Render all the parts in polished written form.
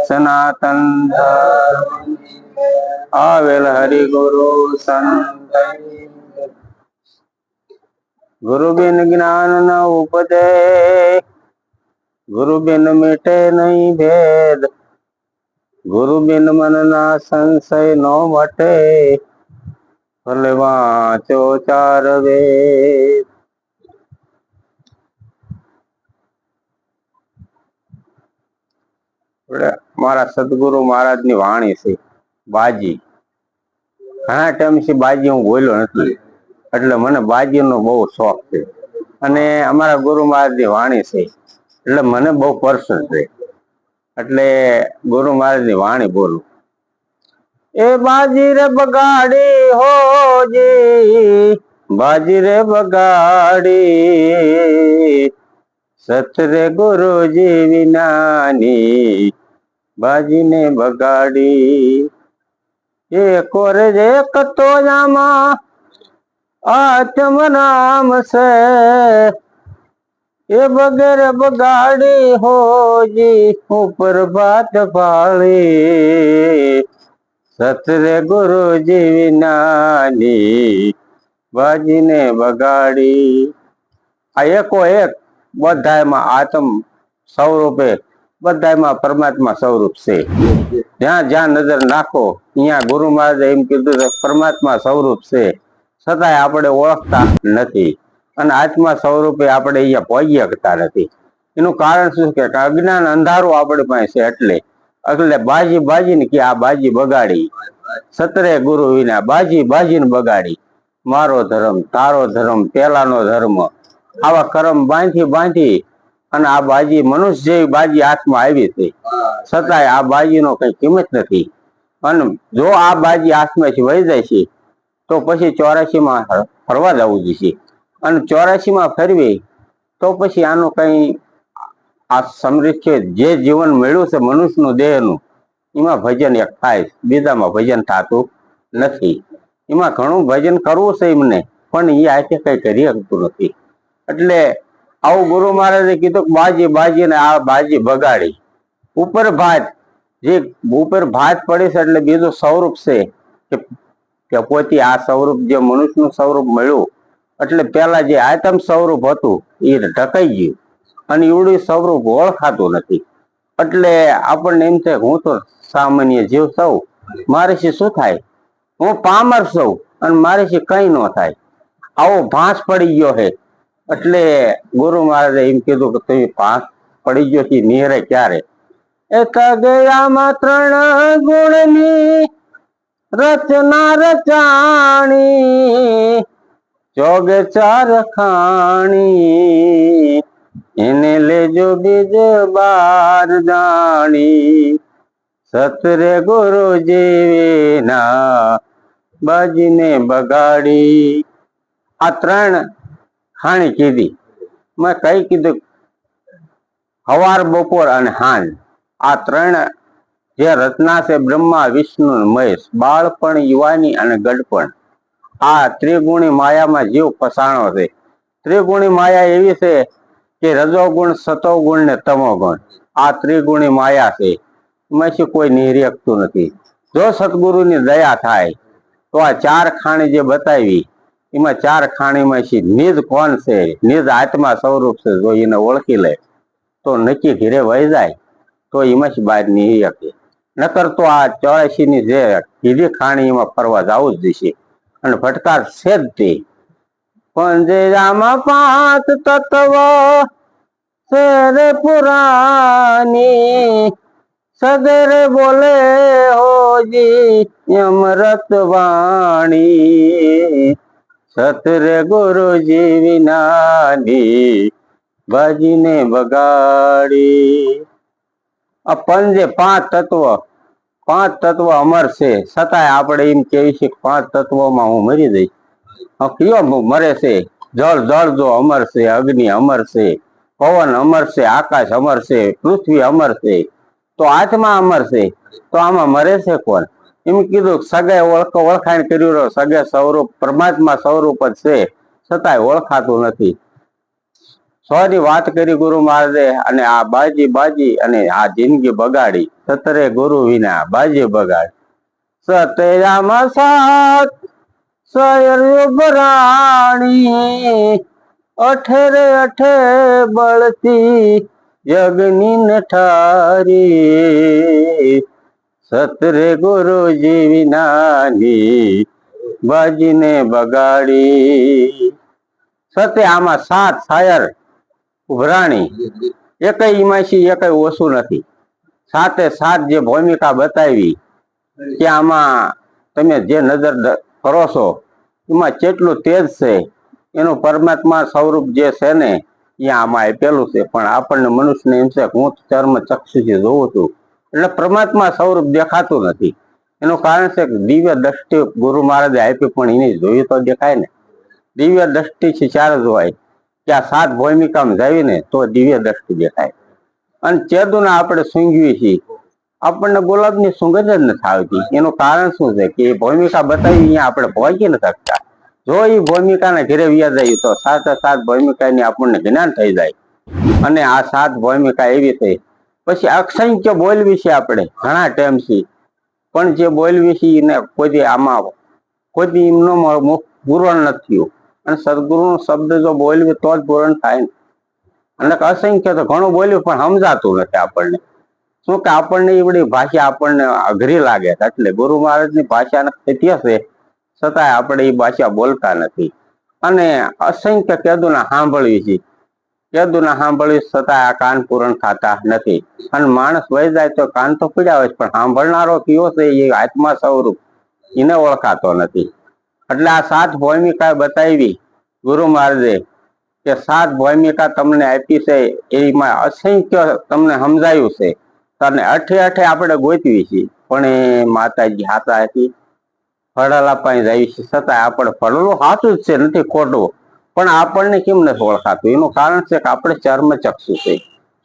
સનાતન આવેલ હરિગુરુ સંત ગુરુ બિન જ્ઞાન ન ઉપદે ગુરુ બિન મિટે નહીં ભેદ ગુરુ બિન મન ના સંશય નો મટે ભલે વાંચો ચાર વેદ. મારા સદગુરુ મહારાજ ની વાણી છે બાજી. ઘણા ટાઈમ થી બાજી હું બોલ્યો નથી, એટલે મને બાજી નો બહુ શોખ છે. અને અમારા ગુરુ મહારાજ ની વાણી છે એટલે મને બહુ પર્સન છે, એટલે ગુરુ મહારાજ ની વાણી બોલું. એ બાજી રે બગાડી હોજી, બાજી રે બગાડી, સતરે ગુરુજી વિનાની બાજી ને બગાડી. એ કોરે એક તો જામા આત્મ નામ છે, એ બગેરે બગાડી હોજી ઉપર ભાત ભાળી, સતરે ગુરુજી વિનાની બાજી ને બગાડી. આ એકો એક બધામાં આત્મ સ્વરૂપે, બધામાં પરમાત્મા સ્વરૂપ છે. જ્યાં જ્યાં નજર નાખો ત્યાં ગુરુ મહારાજે એમ કીધું પરમાત્મા સ્વરૂપ છે, છતાંય આપણે ઓળખતા નથી અને આત્મા સ્વરૂપે આપણે અહીંયા પહોંચી શકતા નથી. એનું કારણ શું કે અજ્ઞાન અંધારું આપણી પાસે છે. એટલે બાજી બાજીને કે આ બાજી બગાડી, સતરે ગુરુ વિના બાજી બાજીને બગાડી. મારો ધર્મ તારો ધર્મ પેલાનો ધર્મ, આવા કરમ બાંધી અને આ બાજી મનુષ્ય જેવી બાજી હાથમાં આવી છે, છતાંય આ બાજી નો કઈ કિંમત નથી. અને જો આ બાજી હાથમાંથી વહી જાય છે તો પછી 84 માં ફરવા જવું જોઈએ, અને 84 માં ફરવી તો પછી આનું કઈ આ સમૃદ્ધ છે. જે જીવન મળ્યું છે મનુષ્યનું દેહનું, એમાં ભજન એક થાય, બીજામાં ભજન થતું નથી. એમાં ઘણું ભજન કરવું છે એમને, પણ એ આજે કઈ કરી શકતું નથી. એટલે આવું ગુરુ મહારાજે કીધું કે બાજી બાજીને આ બાજી બગાડી. ઉપર ભાત, જે ઉપર ભાત પડી છે એટલે બીજું સ્વરૂપ છે કે પોતે આ સ્વરૂપ જે મનુષ્યનું સ્વરૂપ મળ્યું, એટલે પેલા જે આત્મ સ્વરૂપ હતું એ ઢકાઈ ગયું અને એવડું સ્વરૂપ ઓળખાતું નથી. એટલે આપણને એમ થાય હું તો સામાન્ય જીવ સૌ, મારેથી શું થાય, હું પામર સૌ અને મારેથી કઈ ન થાય, આવો ભાંસ પડી ગયો છે. એટલે ગુરુ મહારાજે એમ કીધું કે તમે ભાંસ પડી ગયો છે નિહરે ક્યારે? એક ગયામાં 3 ગુણની રચના રચાણી, જોગે 4 ખાણી, એને લેજો બીજ બાર જાણી, સતરે ગુરુજી વિના બાજીને બગાડી. આ 3 ખાણી કીધી. મેં કઈ કીધું હવાર બપોર અને હાંજ, આ 3 જે રચના છે બ્રહ્મા વિષ્ણુ મહેશ, બાળપણ યુવાની અને ગડપણ, આ ત્રિગુણી માયામાં જીવ ફસાણો છે. ત્રિગુણી માયા એવી છે કે રજોગુણ સતોગુણ ને તમોગુણ, આ ત્રિગુણી માયા છે, એમાંથી કોઈ નિહરી શકતું નથી. જો સદગુરુની દયા થાય તો આ 4 ખાણી જે બતાવી એમાં 4 ખાણીમાંથી નિજ કોણ છે, નિજ આત્મા સ્વરૂપ છે, જો એને ઓળખી લે તો નક્કી ઘીરે વહી જાય તો એમાંથી બહાર નીકળી શકે. નકર તો આ 84 ની જે કીધી ખાણી એમાં ફરવા જવું જ જશે અને ભટકાર છે જ તે. પંજરામાં 5 તત્વ શેરે પુરાની, સગરે બોલે હોજી અમૃત વાણી, સતરે ગુરુજી વિનાની બાજીને બગાડી. આ પંજે 5 તત્વ અમર છે, છતાંય આપણે એમ કહેવી છે કે 5 તત્વોમાં હું મરી જઈશ. કયો મરે છે? જળ જો અમર છે, અગ્નિ અમર છે, પવન અમર છે, આકાશ અમર છે, પૃથ્વી અમર છે, તો આત્મા અમર છે, તો આમાં મરે છે કોણ? એમ કીધું સગે ઓળખાણ કર્યું રહ્યો, સગે સ્વરૂપ પરમાત્મા સ્વરૂપ જ છે, છતાંય ઓળખાતું નથી. ની વાત કરી ગુરુ મહારાજે, અને આ બાજી બાજી અને આ જિંદગી બગાડી. સતરે ગુરુ વિના બાજી બગાડી. સતયામાં સાત સયરાણી, અઠરે અઠે બળતી યજ્ઞી ને ઠારી. સતરે ગુરુજી વિનાની બાજીને બગાડી. સતે આમાં સાત શાયર ઉભરાણી, એકય ઈમાસી એકય ઓછું નથી. સાતે સાત જે ભૂમિકા બતાવી કે આમાં તમે જે નજર કરો છો એમાં કેટલું તેજ છે, એનું પરમાત્મા સ્વરૂપ જે છે ને એ આમાં આપેલું છે. પણ આપણને મનુષ્યને એમ છે હું ચર્મ ચક્ષુથી જોઉં છું એટલે પરમાત્મા સ્વરૂપ દેખાતું નથી. એનું કારણ છે કે દિવ્ય દ્રષ્ટિ ગુરુ મહારાજે આપી, પણ એને જોયું તો દેખાય ને. દિવ્ય દ્રષ્ટિથી ચાર જ હોય કે આ સાત ભૂમિકામાં જાવીને તો દિવ્ય દ્રષ્ટિ દેખાય. અને ચેદુના આપણે સૂંઘવી છીએ, આપણને ગુલાબની સુગંધ જ નથી આવતી. એનું કારણ શું છે કે એ ભૂમિકા બતાવી અહીંયા આપણે પહોંચી નથી શકતા. જો એ ભૂમિકાને ઘરે વ્યા જાય તો સાતે સાત ભૂમિકાની આપણને જ્ઞાન થઈ જાય. અને આ સાત ભૂમિકા એવી થઈ. પછી અસંખ્ય બોલવી છે આપણે ઘણા ટાઈમથી, પણ જે બોલવી છે એને કોઈ આમાં કોઈ એમનો મુખ પૂરણ નથી થયું. અને સદગુરુનો શબ્દ જો બોલવી તો જ પૂરણ થાય ને. અને અસંખ્ય તો ઘણું બોલ્યું પણ સમજાતું નથી આપણને. શું કે આપણને એ બધી ભાષા આપણને અઘરી લાગે, એટલે ગુરુ મહારાજની ભાષાના ઇતિહાસ છે છતાંય આપણે એ ભાષા બોલતા નથી. અને અસંખ્ય કેદુના સાંભળવી છે, કેદુના સાંભળવી છતાં આ કાન પૂરણ થતા નથી. અને માણસ વહી જાય તો કાન તો પીડ્યા હોય, પણ સાંભળનારો કયો છે એ આત્મા સ્વરૂપ એને ઓળખાતો નથી. એટલે આ સાત ભૂમિકા બતાવી ગુરુ મહારાજે કે સાત ભૂમિકા તમને આપી છે, એમાં અસંખ્ય તમને સમજાયું છે. અને અઠે અઠે આપણે ગોતવી છીએ, પણ એ માતાજી હાથા હતી ફળલા પાસે જાય છે છતાં આપણે ફળલું સાચું જ છે, નથી ખોટું, પણ આપણને કેમ નથી ઓળખાતું. એનું કારણ છે કે આપણે ચર્મ ચક્ષુ છે.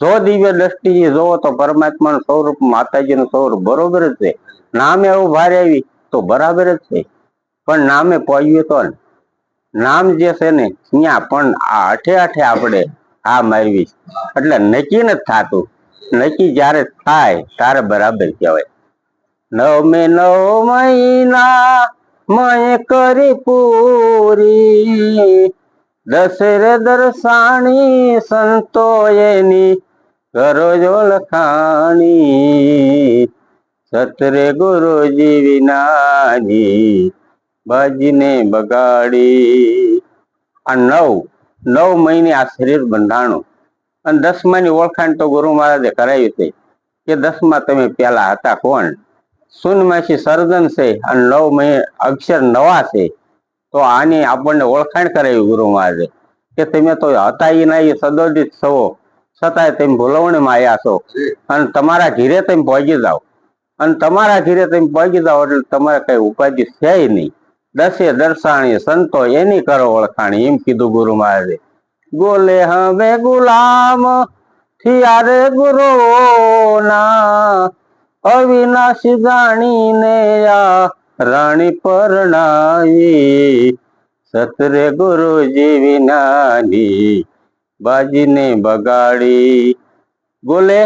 જો દિવ્ય દ્રષ્ટિ જોવો તો પરમાત્માનું સ્વરૂપ માતાજીનું સ્વરૂપ બરોબર જ છે. નામે એવું ભારે આવી તો બરાબર જ છે, પણ નામે પહોંચ્યું તો નામ જે છે ને ત્યાં પણ આ અઠે અઠે આપણે આ મારવી. એટલે નક્કી નથી થતું. નક્કી જયારે થાય ત્યારે બરાબર કહેવાય. નવમે નવ મહિના મય કરી પૂરી, દશરે દર્શાણી સંતો એની કરો જો લખાણી. સતરે ગુરુજી વિનાની બાજીને બગાડી. આ નવ મહિને આ શરીર બંધાણું, અને 10માની ઓળખાણ તો ગુરુ મહારાજે કરાવી છે કે 10મા તમે પેલા હતા કોણ. શૂન્યમાંથી સર્જન છે અને 9 મહિને અક્ષર નવા છે, તો આની આપણને ઓળખાણ કરાવી ગુરુ મહારાજે કે તમે તો હતા એ ના એ સદોદિત છો, છતાંય તમે ભૂલવણીમાં આવ્યા છો. અને તમારા ઘીરે તમે પહોંચી જાઓ, અને તમારા ઘીરે તમે પહોંચી જાઓ એટલે તમારે કઈ ઉપાધિ છે નહીં. દસે દર્શાણી સંતો એની કરો ઓળખાણી, એમ કીધું ગુરુ મહારાજે. ગોલે હવે ગુલામ થિયારે ગુરુ ના, અવિનાશી જાણીને આ રાણી પરણાવી. સતરે ગુરુજી વિનાની બાજીને બગાડી. ગોલે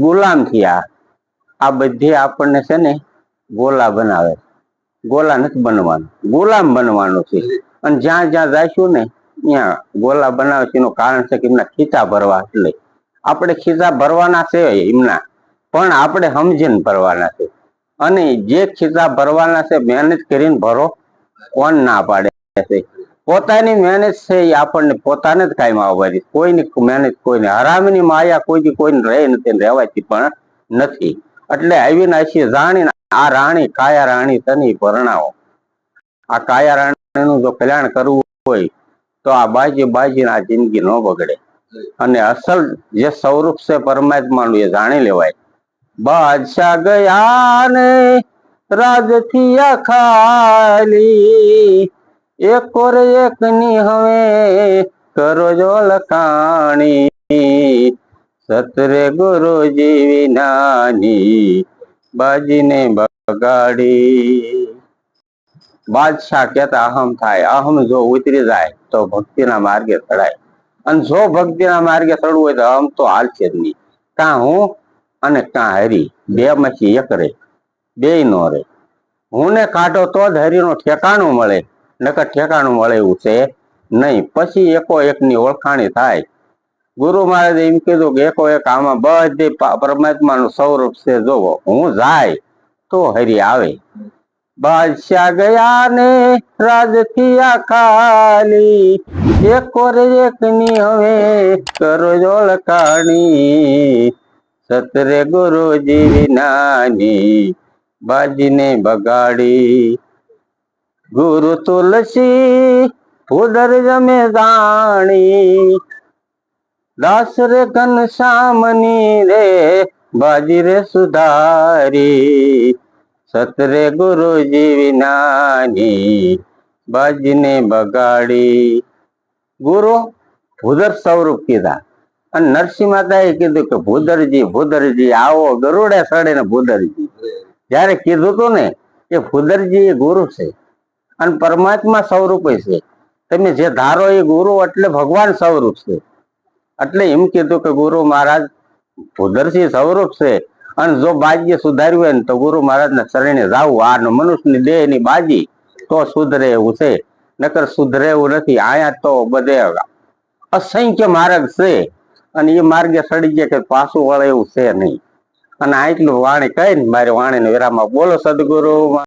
ગુલામ થયા. આ બધી આપણને છે ને ગોલા બનાવે. ગોલા નથી બનવાનું, ગુલામ બનવાનું છે. અને જ્યાં જ્યાં જઈશું ને ત્યાં ગોલા બનાવે છે. એનું કારણ છે કે એમના ખીચા ભરવા. એટલે આપણે ખીચા ભરવાના છે એમના, પણ આપણે સમજીને ભરવાના છે. અને જે ખીચા ભરવાના છે મહેનત કરીને ભરો, કોણ ના પાડે છે. પોતાની મહેનત છે એ આપણને પોતાને જ કાયમ આવવાની. કોઈની મહેનત કોઈને, હરામની માયા કોઈને રહે નથી, રહેવાતી પણ નથી. એટલે આવીને અછી જાણીને આ રાણી કાયા રાણી તની પરણાવો. આ કાયા રાણીનું જો કલ્યાણ કરવું હોય તો આ બાજી આ જિંદગી ન બગડે. અને અસલ જે સ્વરૂપ છે પરમાત્માનું એ જાણી લેવાય. બાદશાહ ગયા ને રાજથી ખાલી, એક ઓર એક ની હવે કરો જો લખાણી. સતરે ગુરુજી વિનાની બાજીને બગાડી. બાદશાહ કેતા અહમ થાય, અહમ જો ઉતરી જાય તો ભક્તિના માર્ગે ચડાય. અને જો ભક્તિના માર્ગે ચડવું હોય તો આમ તો હાલશે જ નહીં. કાં હું અને કાં હરી, બે માંથી એક રે, બે નો રે. હું ને કાઢો તો જ હરિનું ઠેકાણું મળે, નકર ઠેકાણું મળે એવું છે નહીં. પછી એકો એકની ઓળખાણી થાય. ગુરુ મહારાજે એમ કીધું કે એકો એક આમાં બધી પરમાત્માનું સ્વરૂપ છે. જોવો હું જાય તો હરી આવે. બાદશાહ ગયા ને રાજ થયા ખાલી, એકો રે એકની હવે કરો ઓળખાણી. સતરે ગુરુજી વિનાની બાજીને બગાડી. ગુરુ તુલસી ઉદર જમે જાણી, દાસ રે ઘનશ્યામની રે બાજી રે સુધારી. સતરે ગુરુજી વિનાની બાજીને બગાડી. ગુરુ ભૂદર સ્વરૂપ કીધા અને નરસિંહ માતાએ કીધું કે ભૂદરજી ભૂદરજી આવો ગરુડે સડે ને ભૂદરજી. જયારે કીધું હતું ને કે ભૂદરજી એ ગુરુ છે અને પરમાત્મા સ્વરૂપ છે. તમે જે ધારો એ ગુરુ એટલે ભગવાન સ્વરૂપ છે. એટલે એમ કીધું કે ગુરુ મહારાજ ભૂદરજી સ્વરૂપ છે અને જો બાજી સુધાર્યું હોય ને તો ગુરુ મહારાજ ને શરણે જાવું. આ મનુષ્યની દેહ ની બાજી તો સુધરે એવું છે, નકર સુધરે એવું નથી. આયા તો બધે અસંખ્ય માર્ગ છે અને એ માર્ગે સડી ગયા કે પાછું વળે એવું છે નહીં. અને આટલું વાણી કહીને મારી વાણીને વિરામ. બોલો સદગુરુ.